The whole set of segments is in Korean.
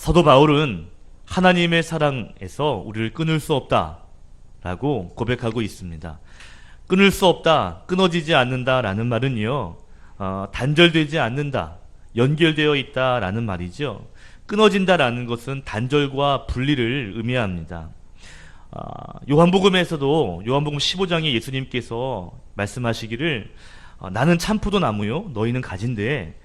사도 바울은 하나님의 사랑에서 우리를 끊을 수 없다라고 고백하고 있습니다. 끊을 수 없다, 끊어지지 않는다라는 말은요, 단절되지 않는다, 연결되어 있다라는 말이죠. 끊어진다라는 것은 단절과 분리를 의미합니다. 요한복음에서도 요한복음 15장에 예수님께서 말씀하시기를 나는 참 포도나무요 너희는 가지인데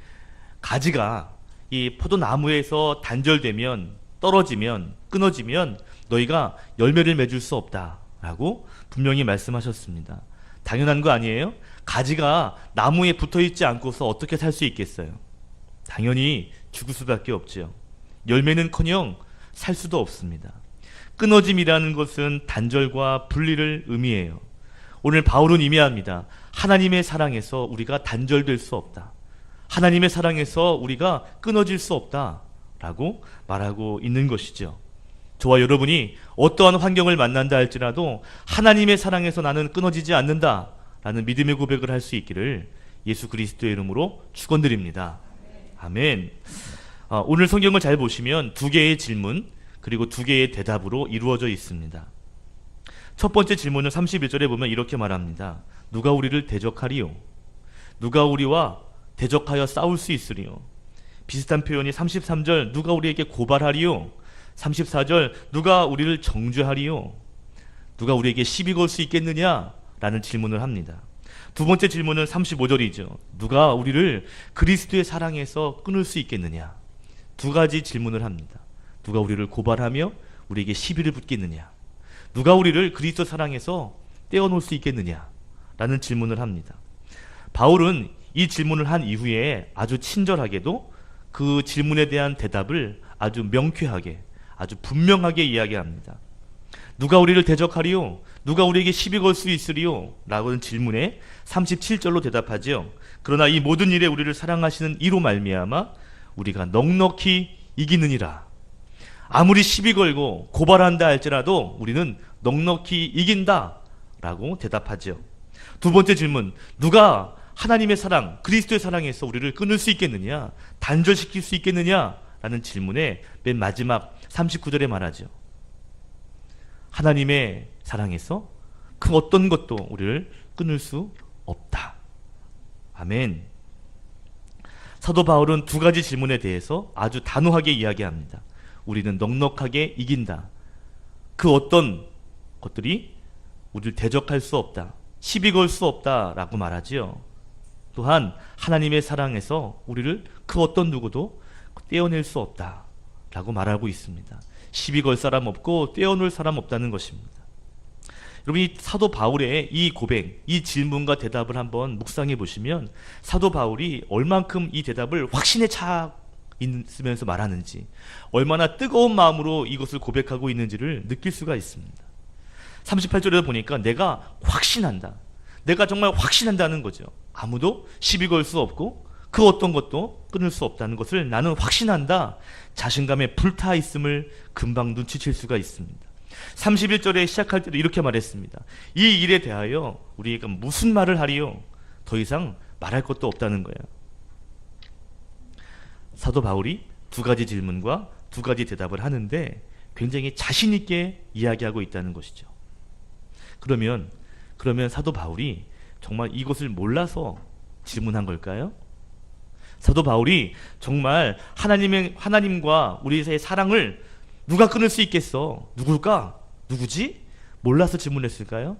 가지가 이 포도나무에서 단절되면 떨어지면 끊어지면 너희가 열매를 맺을 수 없다라고 분명히 말씀하셨습니다. 당연한 거 아니에요? 가지가 나무에 붙어있지 않고서 어떻게 살 수 있겠어요? 당연히 죽을 수밖에 없죠. 열매는커녕 살 수도 없습니다. 끊어짐이라는 것은 단절과 분리를 의미해요. 오늘 바울은 의미합니다. 하나님의 사랑에서 우리가 단절될 수 없다. 하나님의 사랑에서 우리가 끊어질 수 없다라고 말하고 있는 것이죠. 저와 여러분이 어떠한 환경을 만난다 할지라도 하나님의 사랑에서 나는 끊어지지 않는다라는 믿음의 고백을 할 수 있기를 예수 그리스도의 이름으로 축원드립니다. 아멘. 오늘 성경을 잘 보시면 두 개의 질문 그리고 두 개의 대답으로 이루어져 있습니다. 첫 번째 질문은 31절에 보면 이렇게 말합니다. 누가 우리를 대적하리요? 누가 우리와 대적하여 싸울 수 있으리요? 비슷한 표현이 33절 누가 우리에게 고발하리요? 34절 누가 우리를 정죄하리요? 누가 우리에게 시비 걸 수 있겠느냐? 라는 질문을 합니다. 두 번째 질문은 35절이죠. 누가 우리를 그리스도의 사랑에서 끊을 수 있겠느냐? 두 가지 질문을 합니다. 누가 우리를 고발하며 우리에게 시비를 붙겠느냐? 누가 우리를 그리스도 사랑에서 떼어놓을 수 있겠느냐? 라는 질문을 합니다. 바울은 이 질문을 한 이후에 아주 친절하게도 그 질문에 대한 대답을 아주 명쾌하게 아주 분명하게 이야기합니다. 누가 우리를 대적하리요? 누가 우리에게 시비 걸 수 있으리요? 라는 질문에 37절로 대답하죠. 그러나 이 모든 일에 우리를 사랑하시는 이로 말미암아 우리가 넉넉히 이기느니라. 아무리 시비 걸고 고발한다 할지라도 우리는 넉넉히 이긴다 라고 대답하죠. 두 번째 질문, 누가 하나님의 사랑, 그리스도의 사랑에서 우리를 끊을 수 있겠느냐? 단절시킬 수 있겠느냐? 라는 질문에 맨 마지막 39절에 말하죠. 하나님의 사랑에서 그 어떤 것도 우리를 끊을 수 없다. 아멘. 사도 바울은 두 가지 질문에 대해서 아주 단호하게 이야기합니다. 우리는 넉넉하게 이긴다. 그 어떤 것들이 우리를 대적할 수 없다. 시비 걸 수 없다라고 말하지요. 또한 하나님의 사랑에서 우리를 그 어떤 누구도 떼어낼 수 없다라고 말하고 있습니다. 시비 걸 사람 없고 떼어놓을 사람 없다는 것입니다. 여러분, 이 사도 바울의 이 고백, 이 질문과 대답을 한번 묵상해 보시면 사도 바울이 얼만큼 이 대답을 확신에 차 있으면서 말하는지, 얼마나 뜨거운 마음으로 이것을 고백하고 있는지를 느낄 수가 있습니다. 38절에 보니까 내가 확신한다. 내가 정말 확신한다는 거죠. 아무도 시비 걸 수 없고 그 어떤 것도 끊을 수 없다는 것을 나는 확신한다. 자신감에 불타 있음을 금방 눈치챌 수가 있습니다. 31절에 시작할 때도 이렇게 말했습니다. 이 일에 대하여 우리가 무슨 말을 하리요? 더 이상 말할 것도 없다는 거예요. 사도 바울이 두 가지 질문과 두 가지 대답을 하는데 굉장히 자신 있게 이야기하고 있다는 것이죠. 그러면 사도 바울이 정말 이것을 몰라서 질문한 걸까요? 사도 바울이 정말 하나님과 우리의 사랑을 누가 끊을 수 있겠어? 누굴까? 누구지? 몰라서 질문했을까요?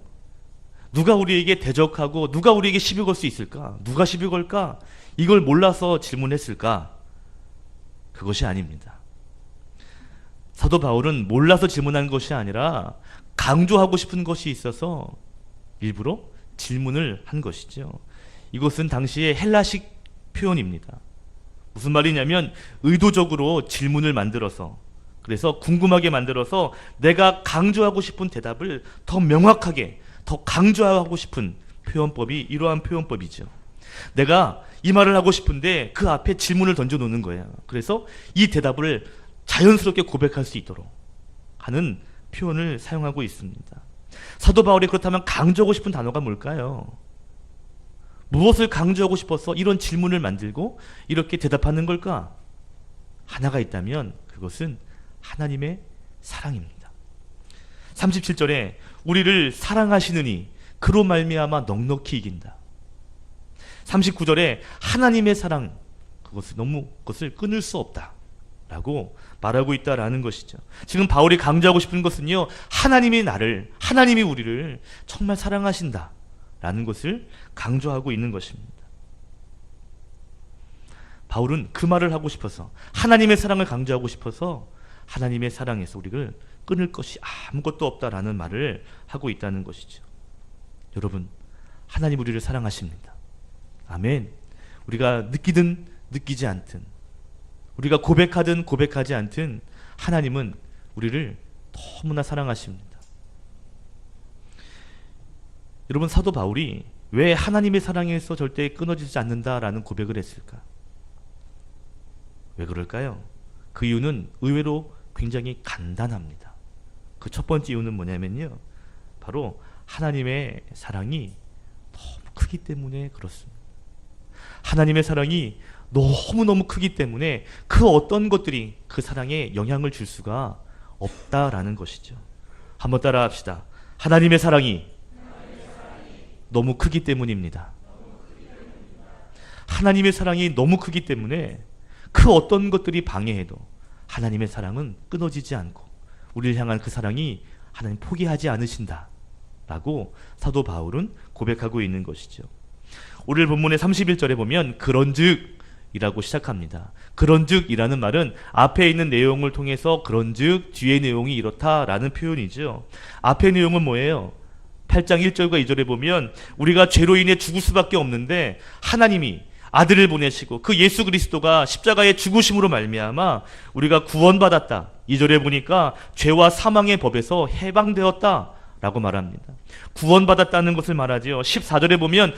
누가 우리에게 대적하고 누가 우리에게 시비 걸 수 있을까? 누가 시비 걸까? 이걸 몰라서 질문했을까? 그것이 아닙니다. 사도 바울은 몰라서 질문한 것이 아니라 강조하고 싶은 것이 있어서 일부러 질문을 한 것이죠. 이것은 당시의 헬라식 표현입니다. 무슨 말이냐면 의도적으로 질문을 만들어서, 그래서 궁금하게 만들어서 내가 강조하고 싶은 대답을 더 명확하게, 더 강조하고 싶은 표현법이 이러한 표현법이죠. 내가 이 말을 하고 싶은데 그 앞에 질문을 던져놓는 거예요. 그래서 이 대답을 자연스럽게 고백할 수 있도록 하는 표현을 사용하고 있습니다. 사도 바울이 그렇다면 강조하고 싶은 단어가 뭘까요? 무엇을 강조하고 싶어서 이런 질문을 만들고 이렇게 대답하는 걸까? 하나가 있다면 그것은 하나님의 사랑입니다. 37절에 우리를 사랑하시느니 그로 말미암아 넉넉히 이긴다. 39절에 하나님의 사랑, 그것을 끊을 수 없다 라고 말하고 있다라는 것이죠. 지금 바울이 강조하고 싶은 것은요, 하나님이 우리를 정말 사랑하신다 라는 것을 강조하고 있는 것입니다. 바울은 그 말을 하고 싶어서, 하나님의 사랑을 강조하고 싶어서 하나님의 사랑에서 우리를 끊을 것이 아무것도 없다라는 말을 하고 있다는 것이죠. 여러분, 하나님 우리를 사랑하십니다. 아멘. 우리가 느끼든 느끼지 않든, 우리가 고백하든 고백하지 않든 하나님은 우리를 너무나 사랑하십니다. 여러분, 사도 바울이 왜 하나님의 사랑에서 절대 끊어지지 않는다라는 고백을 했을까? 왜 그럴까요? 그 이유는 의외로 굉장히 간단합니다. 그 첫 번째 이유는 뭐냐면요, 바로 하나님의 사랑이 너무 크기 때문에 그렇습니다. 하나님의 사랑이 너무너무 크기 때문에 그 어떤 것들이 그 사랑에 영향을 줄 수가 없다라는 것이죠. 한번 따라 합시다. 하나님의 사랑이 너무 크기 때문입니다. 하나님의 사랑이 너무 크기 때문에 그 어떤 것들이 방해해도 하나님의 사랑은 끊어지지 않고 우리를 향한 그 사랑이 하나님 포기하지 않으신다 라고 사도 바울은 고백하고 있는 것이죠. 오늘 본문의 31절에 보면 그런즉 이라고 시작합니다. 그런즉 이라는 말은 앞에 있는 내용을 통해서 그런즉 뒤의 내용이 이렇다라는 표현이죠. 앞의 내용은 뭐예요? 8장 1절과 2절에 보면 우리가 죄로 인해 죽을 수밖에 없는데 하나님이 아들을 보내시고 그 예수 그리스도가 십자가의 죽으심으로 말미암아 우리가 구원받았다. 2절에 보니까 죄와 사망의 법에서 해방되었다 라고 말합니다. 구원받았다는 것을 말하지요. 14절에 보면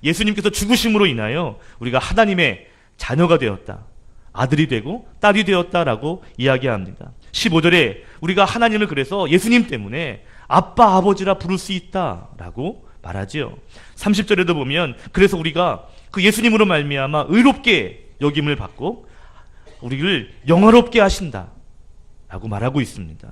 예수님께서 죽으심으로 인하여 우리가 하나님의 자녀가 되었다, 아들이 되고 딸이 되었다라고 이야기합니다. 15절에 우리가 하나님을 그래서 예수님 때문에 아빠 아버지라 부를 수 있다라고 말하지요. 30절에도 보면 그래서 우리가 그 예수님으로 말미암아 의롭게 여김을 받고 우리를 영화롭게 하신다 라고 말하고 있습니다.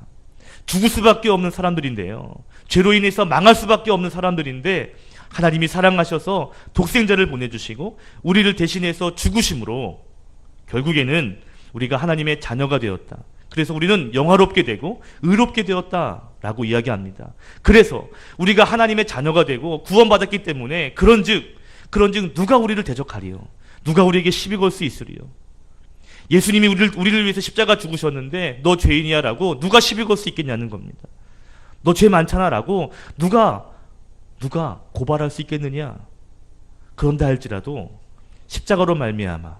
죽을 수밖에 없는 사람들인데요, 죄로 인해서 망할 수밖에 없는 사람들인데 하나님이 사랑하셔서 독생자를 보내주시고 우리를 대신해서 죽으심으로 결국에는 우리가 하나님의 자녀가 되었다. 그래서 우리는 영화롭게 되고 의롭게 되었다라고 이야기합니다. 그래서 우리가 하나님의 자녀가 되고 구원받았기 때문에 그런즉 누가 우리를 대적하리요? 누가 우리에게 시비 걸 수 있으리요? 예수님이 우리를 위해서 십자가 죽으셨는데 너 죄인이야 라고 누가 시비 걸 수 있겠냐는 겁니다. 너 죄 많잖아 라고 누가 고발할 수 있겠느냐? 그런다 할지라도 십자가로 말미암아,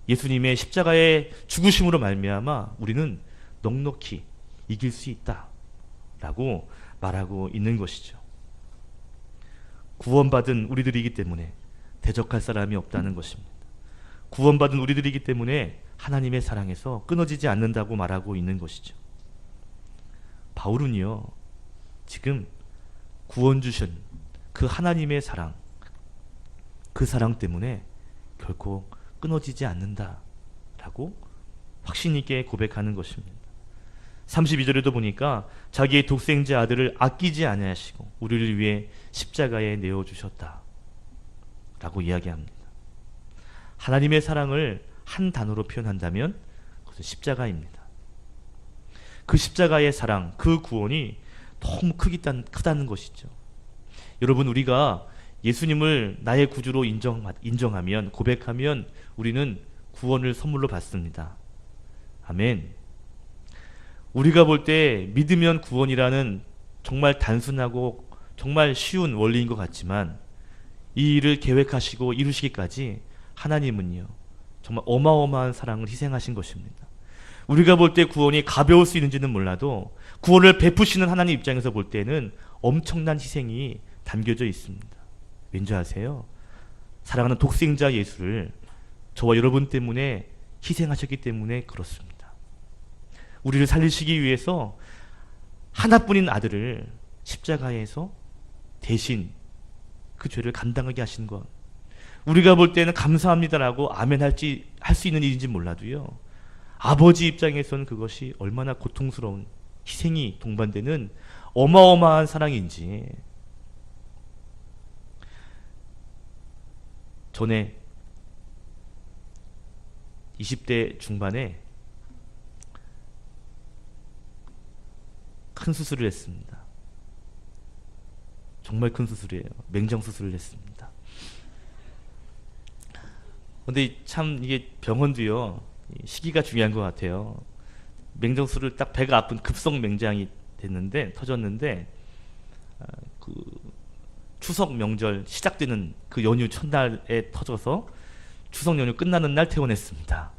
예수님의 십자가의 죽으심으로 말미암아 우리는 넉넉히 이길 수 있다 라고 말하고 있는 것이죠. 구원받은 우리들이기 때문에 대적할 사람이 없다는 것입니다. 구원받은 우리들이기 때문에 하나님의 사랑에서 끊어지지 않는다고 말하고 있는 것이죠. 바울은요, 지금 구원 주신 그 하나님의 사랑, 그 사랑 때문에 결코 끊어지지 않는다라고 확신 있게 고백하는 것입니다. 32절에도 보니까 자기의 독생자 아들을 아끼지 아니하시고 우리를 위해 십자가에 내어주셨다 라고 이야기합니다. 하나님의 사랑을 한 단어로 표현한다면 그것은 십자가입니다. 그 십자가의 사랑, 그 구원이 너무 크다는 것이죠. 여러분, 우리가 예수님을 나의 구주로 인정하면, 고백하면 우리는 구원을 선물로 받습니다. 아멘. 우리가 볼 때 믿으면 구원이라는 정말 단순하고 정말 쉬운 원리인 것 같지만 이 일을 계획하시고 이루시기까지 하나님은요, 정말 어마어마한 사랑을 희생하신 것입니다. 우리가 볼 때 구원이 가벼울 수 있는지는 몰라도 구원을 베푸시는 하나님 입장에서 볼 때는 엄청난 희생이 담겨져 있습니다. 왠지 아세요? 사랑하는 독생자 예수를 저와 여러분 때문에 희생하셨기 때문에 그렇습니다. 우리를 살리시기 위해서 하나뿐인 아들을 십자가에서 대신 그 죄를 감당하게 하신 것, 우리가 볼 때는 감사합니다라고 아멘 할 수 있는 일인지 몰라도요, 아버지 입장에서는 그것이 얼마나 고통스러운 희생이 동반되는 어마어마한 사랑인지. 전에 20대 중반에 큰 수술을 했습니다. 정말 큰 수술이에요. 맹장 수술을 했습니다. 근데 참 이게 병원도요, 시기가 중요한 것 같아요. 맹장 수술을 딱 배가 아픈 급성 맹장이 됐는데, 터졌는데, 그 추석 명절 시작되는 그 연휴 첫날에 터져서 추석 연휴 끝나는 날 퇴원했습니다.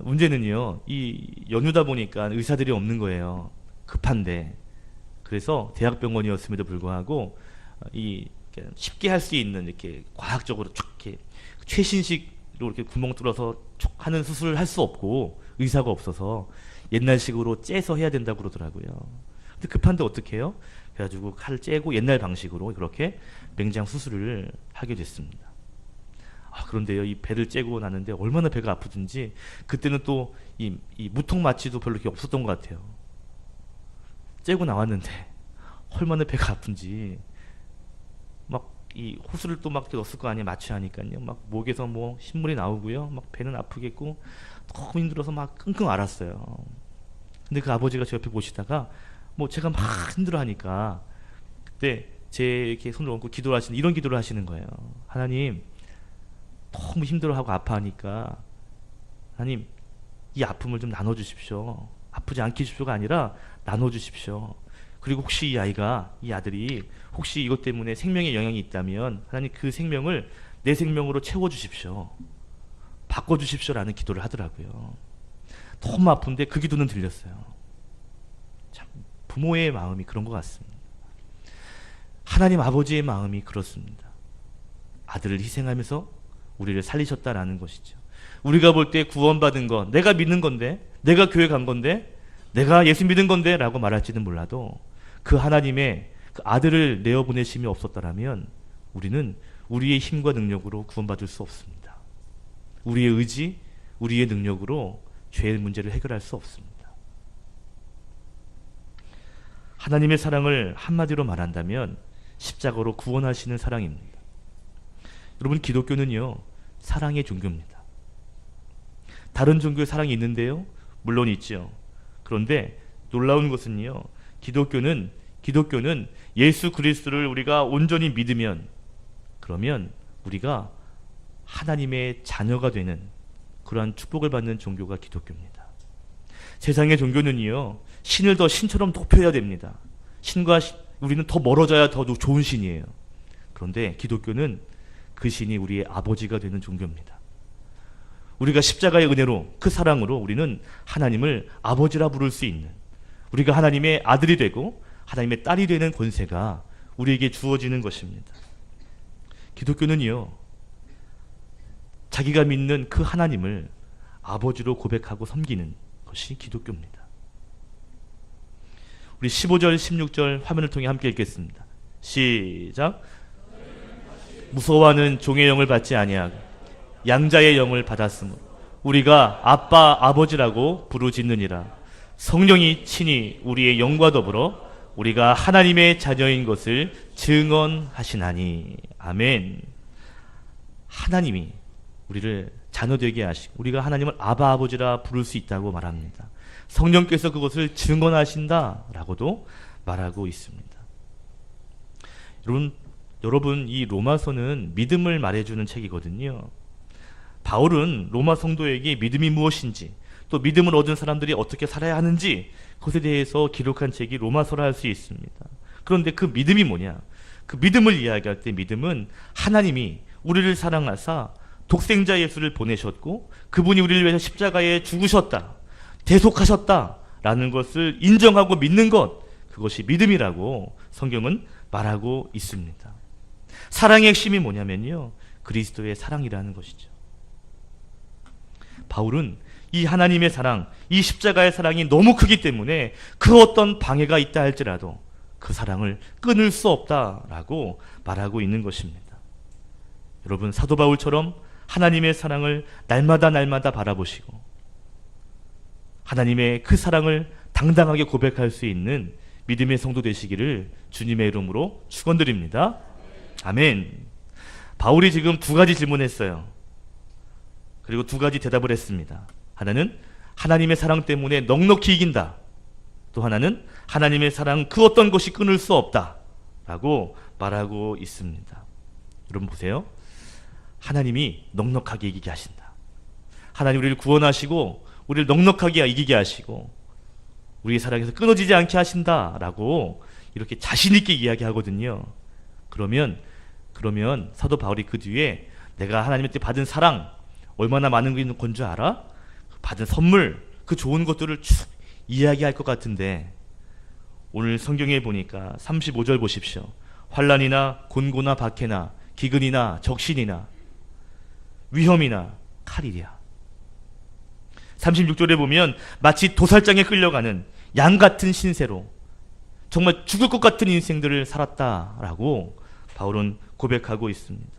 문제는요, 이 연휴다 보니까 의사들이 없는 거예요. 급한데. 그래서 대학병원이었음에도 불구하고 이 쉽게 할 수 있는 이렇게 과학적으로 쭉 이렇게 최신식으로 이렇게 구멍 뚫어서 쭉 하는 수술을 할 수 없고 의사가 없어서 옛날식으로 째서 해야 된다고 그러더라고요. 근데 급한데 어떻게 해요? 그래가지고 칼을 째고 옛날 방식으로 그렇게 맹장 수술을 하게 됐습니다. 그런데요, 이 배를 째고 나는데 얼마나 배가 아프든지 그때는 또 이 무통 마취도 별로 이렇게 없었던 것 같아요. 째고 나왔는데 얼마나 배가 아픈지 막 이 호수를 또 막 넣었을 거 아니에요. 마취하니까요. 막 목에서 뭐 신물이 나오고요. 막 배는 아프겠고 너무 힘들어서 막 끙끙 앓았어요. 근데 그 아버지가 제 옆에 보시다가 뭐 제가 막 힘들어하니까 그때 제 이렇게 손을 얹고 기도를 하시는, 이런 기도를 하시는 거예요. 하나님, 너무 힘들어하고 아파하니까 하나님 이 아픔을 좀 나눠주십시오. 아프지 않게 해주십시오가 아니라 나눠주십시오. 그리고 혹시 이 아이가, 이 아들이 혹시 이것 때문에 생명에 영향이 있다면 하나님 그 생명을 내 생명으로 채워주십시오. 바꿔주십시오라는 기도를 하더라고요. 너무 아픈데 그 기도는 들렸어요. 참 부모의 마음이 그런 것 같습니다. 하나님 아버지의 마음이 그렇습니다. 아들을 희생하면서 우리를 살리셨다라는 것이죠. 우리가 볼 때 구원받은 것, 내가 믿는 건데, 내가 교회 간 건데, 내가 예수 믿은 건데 라고 말할지는 몰라도 그 하나님의 그 아들을 내어보내심이 없었다라면 우리는 우리의 힘과 능력으로 구원받을 수 없습니다. 우리의 의지, 우리의 능력으로 죄의 문제를 해결할 수 없습니다. 하나님의 사랑을 한마디로 말한다면 십자가로 구원하시는 사랑입니다. 여러분, 기독교는요, 사랑의 종교입니다. 다른 종교의 사랑이 있는데요, 물론 있죠. 그런데 놀라운 것은요, 기독교는 예수 그리스도를 우리가 온전히 믿으면, 그러면 우리가 하나님의 자녀가 되는 그러한 축복을 받는 종교가 기독교입니다. 세상의 종교는요, 신을 더 신처럼 높여야 됩니다. 신과 우리는 더 멀어져야 더 좋은 신이에요. 그런데 기독교는 그 신이 우리의 아버지가 되는 종교입니다. 우리가 십자가의 은혜로, 그 사랑으로 우리는 하나님을 아버지라 부를 수 있는, 우리가 하나님의 아들이 되고 하나님의 딸이 되는 권세가 우리에게 주어지는 것입니다. 기독교는요, 자기가 믿는 그 하나님을 아버지로 고백하고 섬기는 것이 기독교입니다. 우리 15절, 16절 화면을 통해 함께 읽겠습니다. 시작. 무서워하는 종의 영을 받지 아니하고 양자의 영을 받았으므로 우리가 아빠 아버지라고 부르짖느니라. 성령이 친히 우리의 영과 더불어 우리가 하나님의 자녀인 것을 증언하시나니. 아멘. 하나님이 우리를 자녀되게 하시고 우리가 하나님을 아바 아버지라 부를 수 있다고 말합니다. 성령께서 그것을 증언하신다라고도 말하고 있습니다. 여러분, 이 로마서는 믿음을 말해주는 책이거든요. 바울은 로마 성도에게 믿음이 무엇인지, 또 믿음을 얻은 사람들이 어떻게 살아야 하는지, 그것에 대해서 기록한 책이 로마서라 할 수 있습니다. 그런데 그 믿음이 뭐냐? 그 믿음을 이야기할 때 믿음은 하나님이 우리를 사랑하사 독생자 예수를 보내셨고 그분이 우리를 위해서 십자가에 죽으셨다, 대속하셨다라는 것을 인정하고 믿는 것, 그것이 믿음이라고 성경은 말하고 있습니다. 사랑의 핵심이 뭐냐면요, 그리스도의 사랑이라는 것이죠. 바울은 이 하나님의 사랑, 이 십자가의 사랑이 너무 크기 때문에 그 어떤 방해가 있다 할지라도 그 사랑을 끊을 수 없다라고 말하고 있는 것입니다. 여러분, 사도 바울처럼 하나님의 사랑을 날마다 바라보시고 하나님의 그 사랑을 당당하게 고백할 수 있는 믿음의 성도 되시기를 주님의 이름으로 축원드립니다. 아멘. 바울이 지금 두 가지 질문했어요. 그리고 두 가지 대답을 했습니다. 하나는 하나님의 사랑 때문에 넉넉히 이긴다. 또 하나는 하나님의 사랑 그 어떤 것이 끊을 수 없다 라고 말하고 있습니다. 여러분 보세요. 하나님이 넉넉하게 이기게 하신다. 하나님 우리를 구원하시고 우리를 넉넉하게 이기게 하시고 우리의 사랑에서 끊어지지 않게 하신다라고 이렇게 자신 있게 이야기하거든요. 그러면 사도 바울이 그 뒤에 내가 하나님한테 받은 사랑 얼마나 많은 건 줄 알아? 받은 선물 그 좋은 것들을 쭉 이야기할 것 같은데 오늘 성경에 보니까 35절 보십시오. 환난이나 곤고나 박해나 기근이나 적신이나 위험이나 칼이랴. 36절에 보면 마치 도살장에 끌려가는 양 같은 신세로 정말 죽을 것 같은 인생들을 살았다라고 바울은 고백하고 있습니다.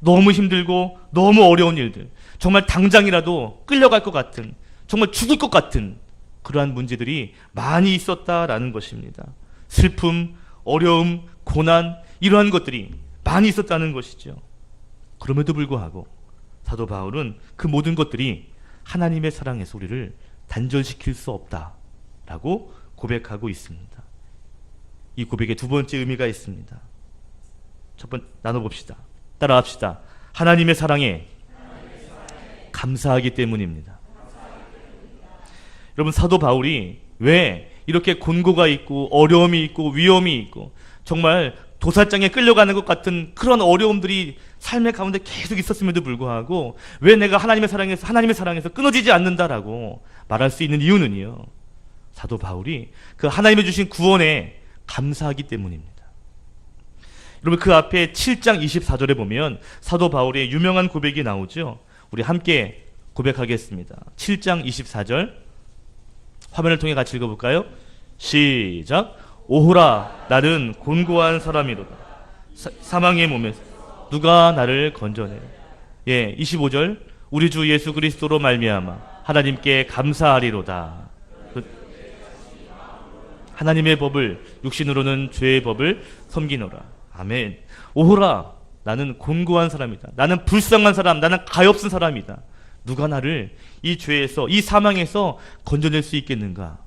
너무 힘들고 너무 어려운 일들, 정말 당장이라도 끌려갈 것 같은, 정말 죽을 것 같은 그러한 문제들이 많이 있었다라는 것입니다. 슬픔, 어려움, 고난 이러한 것들이 많이 있었다는 것이죠. 그럼에도 불구하고 사도 바울은 그 모든 것들이 하나님의 사랑에서 우리를 단절시킬 수 없다라고 고백하고 있습니다. 이 고백에 두 번째 의미가 있습니다. 첫 번째 나눠봅시다. 따라합시다. 하나님의 사랑에 감사하기 때문입니다. 여러분 사도 바울이 왜 이렇게 곤고가 있고 어려움이 있고 위험이 있고 정말 도살장에 끌려가는 것 같은 그런 어려움들이 삶의 가운데 계속 있었음에도 불구하고 왜 내가 하나님의 사랑에서 끊어지지 않는다라고 말할 수 있는 이유는요. 사도 바울이 그 하나님이 주신 구원에 감사하기 때문입니다. 여러분 그 앞에 7장 24절에 보면 사도 바울의 유명한 고백이 나오죠. 우리 함께 고백하겠습니다. 7장 24절 화면을 통해 같이 읽어볼까요? 시작. 오호라 나는 곤고한 사람이로다. 사망의 몸에서 누가 나를 건져내. 25절 우리 주 예수 그리스도로 말미암아 하나님께 감사하리로다. 하나님의 법을 육신으로는 죄의 법을 섬기노라. 아멘. 오호라 나는 곤고한 사람이다. 나는 불쌍한 사람, 나는 가엾은 사람이다. 누가 나를 이 죄에서 이 사망에서 건져낼 수 있겠는가?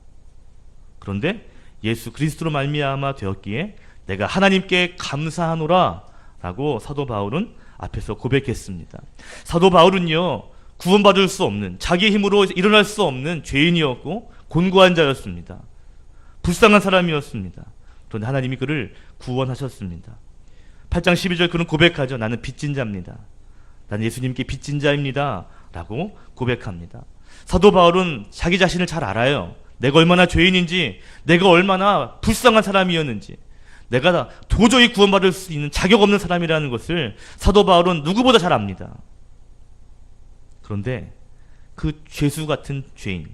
그런데 예수 그리스도로 말미암아 되었기에 내가 하나님께 감사하노라 라고 사도 바울은 앞에서 고백했습니다. 사도 바울은요 구원받을 수 없는, 자기의 힘으로 일어날 수 없는 죄인이었고 곤고한 자였습니다. 불쌍한 사람이었습니다. 그런데 하나님이 그를 구원하셨습니다. 8장 12절 그는 고백하죠. 나는 빚진 자입니다. 나는 예수님께 빚진 자입니다 라고 고백합니다. 사도 바울은 자기 자신을 잘 알아요. 내가 얼마나 죄인인지, 내가 얼마나 불쌍한 사람이었는지, 내가 도저히 구원받을 수 있는 자격 없는 사람이라는 것을 사도 바울은 누구보다 잘 압니다. 그런데 그 죄수 같은 죄인,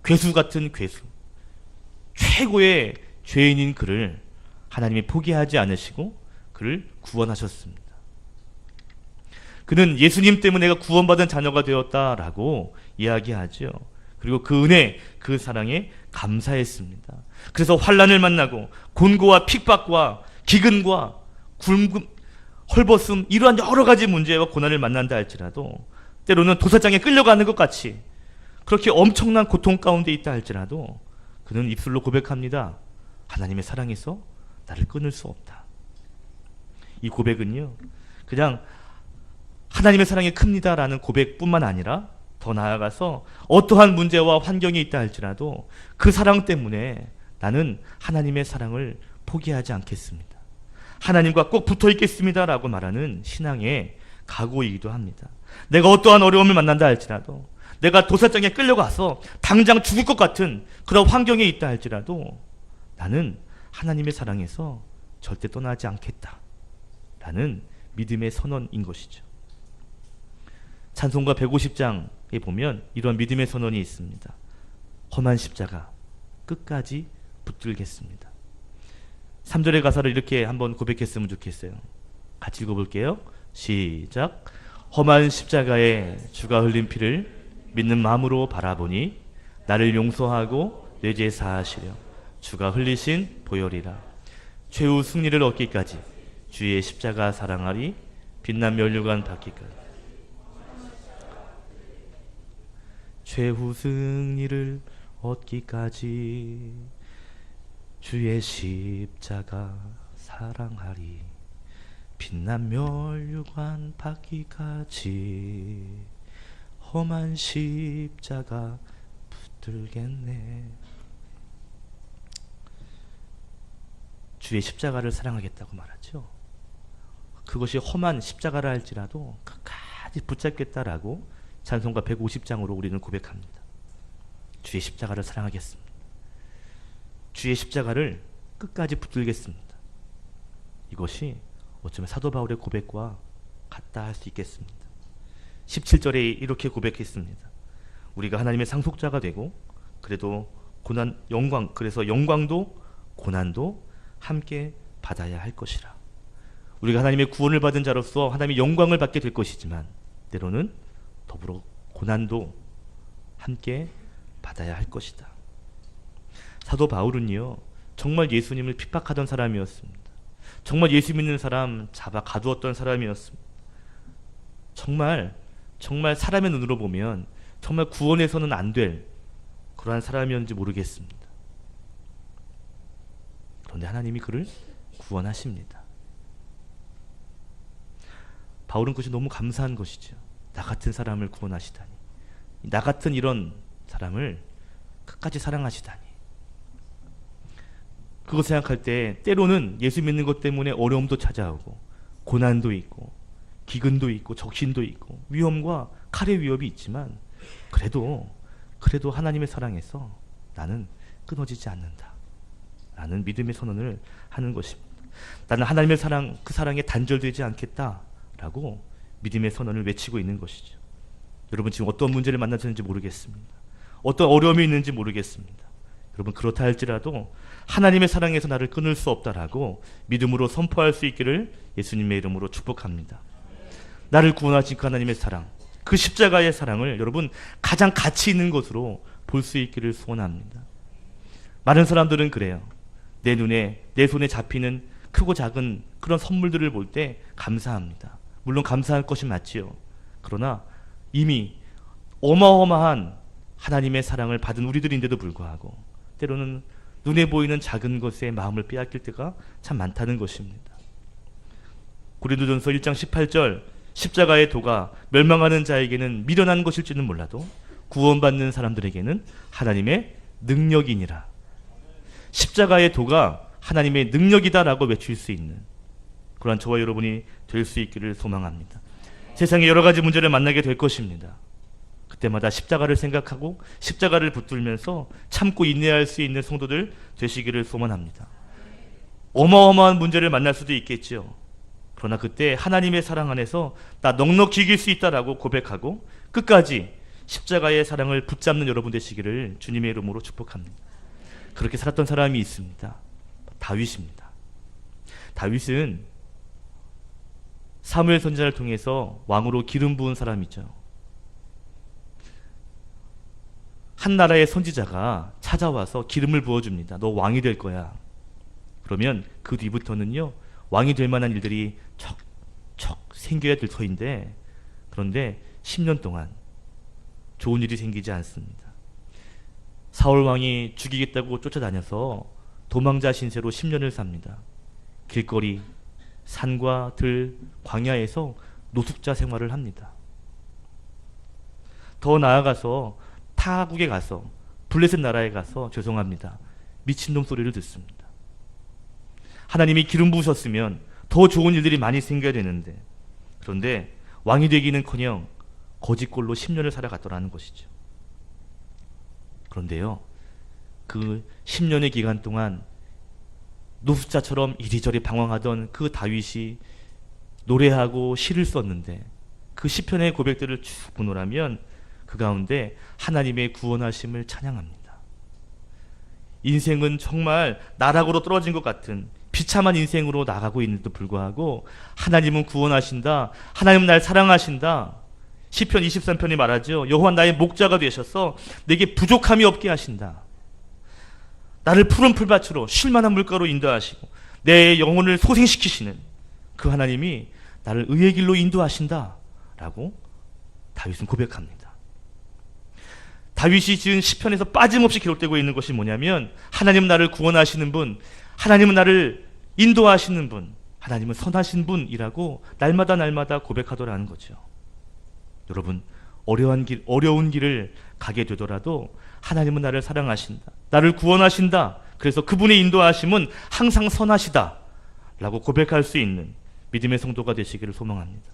괴수 같은 괴수, 최고의 죄인인 그를 하나님이 포기하지 않으시고 그를 구원하셨습니다. 그는 예수님 때문에 내가 구원받은 자녀가 되었다라고 이야기하죠. 그리고 그 은혜, 그 사랑에 감사했습니다. 그래서 환난을 만나고 곤고와 핍박과 기근과 굶음, 헐벗음 이러한 여러 가지 문제와 고난을 만난다 할지라도 때로는 도살장에 끌려가는 것 같이 그렇게 엄청난 고통 가운데 있다 할지라도 그는 입술로 고백합니다. 하나님의 사랑에서 나를 끊을 수 없다. 이 고백은요 그냥 하나님의 사랑이 큽니다라는 고백뿐만 아니라 더 나아가서 어떠한 문제와 환경이 있다 할지라도 그 사랑 때문에 나는 하나님의 사랑을 포기하지 않겠습니다. 하나님과 꼭 붙어 있겠습니다라고 말하는 신앙의 각오이기도 합니다. 내가 어떠한 어려움을 만난다 할지라도, 내가 도살장에 끌려가서 당장 죽을 것 같은 그런 환경에 있다 할지라도 나는 하나님의 사랑에서 절대 떠나지 않겠다라는 믿음의 선언인 것이죠. 찬송가 150장에 보면 이런 믿음의 선언이 있습니다. 험한 십자가 끝까지 붙들겠습니다. 3절의 가사를 이렇게 한번 고백했으면 좋겠어요. 같이 읽어볼게요. 시작. 험한 십자가에 주가 흘린 피를 믿는 마음으로 바라보니 나를 용서하고 내 죄 사하시려 주가 흘리신 보혈이라. 최후 승리를 얻기까지 주의 십자가 사랑하리. 빛난 면류관 받기까지. 최후 승리를 얻기까지 주의 십자가 사랑하리. 빛난 면류관 받기까지 험한 십자가 붙들겠네. 주의 십자가를 사랑하겠다고 말하죠. 그것이 험한 십자가라 할지라도 끝까지 붙잡겠다라고 찬송가 150장으로 우리는 고백합니다. 주의 십자가를 사랑하겠습니다. 주의 십자가를 끝까지 붙들겠습니다. 이것이 어쩌면 사도 바울의 고백과 같다 할 수 있겠습니다. 17절에 이렇게 고백했습니다. 우리가 하나님의 상속자가 되고 그래도 그래서 영광도 고난도 함께 받아야 할 것이라. 우리가 하나님의 구원을 받은 자로서 하나님의 영광을 받게 될 것이지만 때로는 더불어 고난도 함께 받아야 할 것이다. 사도 바울은요, 정말 예수님을 핍박하던 사람이었습니다. 정말 예수 믿는 사람 잡아 가두었던 사람이었습니다. 정말 사람의 눈으로 보면 정말 구원해서는 안 될 그러한 사람이었는지 모르겠습니다. 그런데 하나님이 그를 구원하십니다. 바울은 그것이 너무 감사한 것이죠. 나 같은 사람을 구원하시다니. 나 같은 이런 사람을 끝까지 사랑하시다니. 그거 생각할 때 때로는 예수 믿는 것 때문에 어려움도 찾아오고 고난도 있고 기근도 있고 적신도 있고 위험과 칼의 위협이 있지만 그래도 하나님의 사랑에서 나는 끊어지지 않는다 라는 믿음의 선언을 하는 것입니다. 나는 하나님의 사랑, 그 사랑에 단절되지 않겠다 라고 믿음의 선언을 외치고 있는 것이죠. 여러분 지금 어떤 문제를 만나셨는지 모르겠습니다. 어떤 어려움이 있는지 모르겠습니다. 여러분 그렇다 할지라도 하나님의 사랑에서 나를 끊을 수 없다라고 믿음으로 선포할 수 있기를 예수님의 이름으로 축복합니다. 나를 구원하신 그 하나님의 사랑, 그 십자가의 사랑을 여러분 가장 가치 있는 것으로 볼 수 있기를 소원합니다. 많은 사람들은 그래요. 내 눈에, 내 손에 잡히는 크고 작은 그런 선물들을 볼 때 감사합니다. 물론 감사할 것이 맞지요. 그러나 이미 어마어마한 하나님의 사랑을 받은 우리들인데도 불구하고 때로는 눈에 보이는 작은 것에 마음을 빼앗길 때가 참 많다는 것입니다. 고린도전서 1장 18절 십자가의 도가 멸망하는 자에게는 미련한 것일지는 몰라도 구원받는 사람들에게는 하나님의 능력이니라. 십자가의 도가 하나님의 능력이다라고 외칠 수 있는 그러한 저와 여러분이 될 수 있기를 소망합니다. 세상에 여러 가지 문제를 만나게 될 것입니다. 그때마다 십자가를 생각하고 십자가를 붙들면서 참고 인내할 수 있는 성도들 되시기를 소원합니다. 어마어마한 문제를 만날 수도 있겠죠. 그러나 그때 하나님의 사랑 안에서 나 넉넉히 이길 수 있다라고 고백하고 끝까지 십자가의 사랑을 붙잡는 여러분 되시기를 주님의 이름으로 축복합니다. 그렇게 살았던 사람이 있습니다. 다윗입니다. 다윗은 사무엘 선지자를 통해서 왕으로 기름 부은 사람이죠. 한 나라의 선지자가 찾아와서 기름을 부어줍니다. 너 왕이 될 거야. 그러면 그 뒤부터는요, 왕이 될 만한 일들이 척척 생겨야 될 터인데, 그런데 10년 동안 좋은 일이 생기지 않습니다. 사울 왕이 죽이겠다고 쫓아다녀서 도망자 신세로 10년을 삽니다. 길거리, 산과 들, 광야에서 노숙자 생활을 합니다. 더 나아가서 타국에 가서 블레셋 나라에 가서 죄송합니다. 미친놈 소리를 듣습니다. 하나님이 기름 부으셨으면 더 좋은 일들이 많이 생겨야 되는데 그런데 왕이 되기는커녕 거짓골로 10년을 살아갔더라는 것이죠. 그런데요, 그 10년의 기간 동안 노숙자처럼 이리저리 방황하던 그 다윗이 노래하고 시를 썼는데 그 시편의 고백들을 쭉 보노라면 그 가운데 하나님의 구원하심을 찬양합니다. 인생은 정말 나락으로 떨어진 것 같은 비참한 인생으로 나가고 있는데도 불구하고 하나님은 구원하신다, 하나님은 날 사랑하신다, 시편 23편이 말하죠. 여호와 나의 목자가 되셔서 내게 부족함이 없게 하신다. 나를 푸른 풀밭으로 쉴만한 물가로 인도하시고 내 영혼을 소생시키시는 그 하나님이 나를 의의 길로 인도하신다 라고 다윗은 고백합니다. 다윗이 지은 시편에서 빠짐없이 기록되고 있는 것이 뭐냐면 하나님은 나를 구원하시는 분, 하나님은 나를 인도하시는 분, 하나님은 선하신 분이라고 날마다 고백하더라는 거죠. 여러분, 어려운 길을 가게 되더라도 하나님은 나를 사랑하신다, 나를 구원하신다, 그래서 그분의 인도하심은 항상 선하시다 라고 고백할 수 있는 믿음의 성도가 되시기를 소망합니다.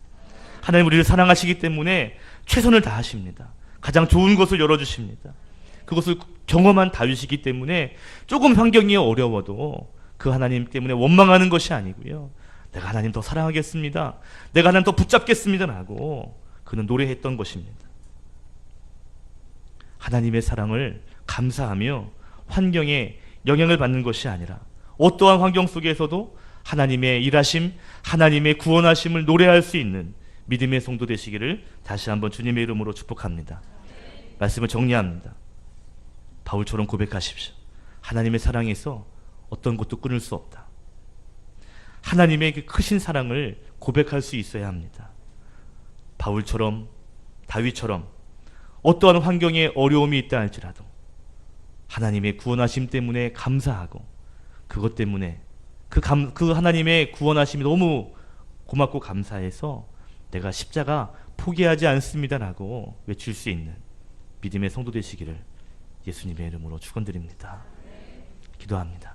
하나님 우리를 사랑하시기 때문에 최선을 다하십니다. 가장 좋은 것을 열어주십니다. 그것을 경험한 다윗이기 때문에 조금 환경이 어려워도 그 하나님 때문에 원망하는 것이 아니고요, 내가 하나님 더 사랑하겠습니다, 내가 하나님 더 붙잡겠습니다 라고 그는 노래했던 것입니다. 하나님의 사랑을 감사하며 환경에 영향을 받는 것이 아니라 어떠한 환경 속에서도 하나님의 일하심, 하나님의 구원하심을 노래할 수 있는 믿음의 성도 되시기를 다시 한번 주님의 이름으로 축복합니다. 말씀을 정리합니다. 바울처럼 고백하십시오. 하나님의 사랑에서 어떤 것도 끊을 수 없다. 하나님의 그 크신 사랑을 고백할 수 있어야 합니다. 바울처럼, 다윗처럼 어떠한 환경에 어려움이 있다 할지라도 하나님의 구원하심 때문에 감사하고, 그것 때문에 그 하나님의 구원하심이 너무 고맙고 감사해서 내가 십자가 포기하지 않습니다라고 외칠 수 있는 믿음의 성도 되시기를 예수님의 이름으로 축원드립니다. 기도합니다.